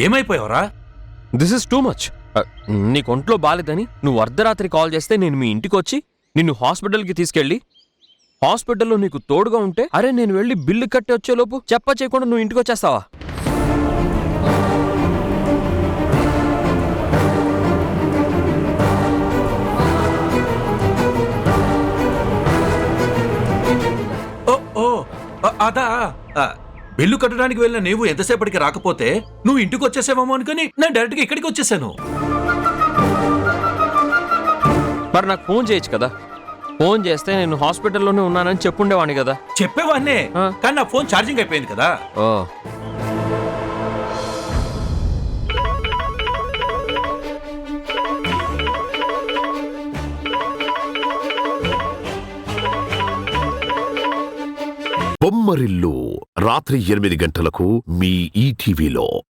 ఏమైపోయావరా? This is too much. నీకు ఒంట్లో బాలేదని నువ్వు అర్ధరాత్రి కాల్ చేస్తే నేను మీ ఇంటికి వచ్చి నిన్ను హాస్పిటల్కి తీసుకెళ్ళి హాస్పిటల్లో నీకు తోడుగా ఉంటే అరే నేను వెళ్ళి బిల్లు కట్టి వచ్చేలోపు చేయకుండా నువ్వు ఇంటికి వచ్చేస్తావా? అదా, బిల్లు కట్టడానికి వెళ్ళిన నీవు ఎంతసేపటికి రాకపోతే నువ్వు ఇంటికి వచ్చేసావేమో అనుకుని నేను డైరెక్ట్గా ఇక్కడికి వచ్చేసాను. మరి నాకు ఫోన్ చేయొచ్చు కదా. ఫోన్ చేస్తే నేను హాస్పిటల్లోనే ఉన్నానని చెప్పుండేవాడిని కదా. చెప్పేవాడినే, కానీ నా ఫోన్ ఛార్జింగ్ అయిపోయింది కదా. ఓ బొమ్మరిల్లు రాత్రి 8 గంటలకు మీ ఈటీవీలో.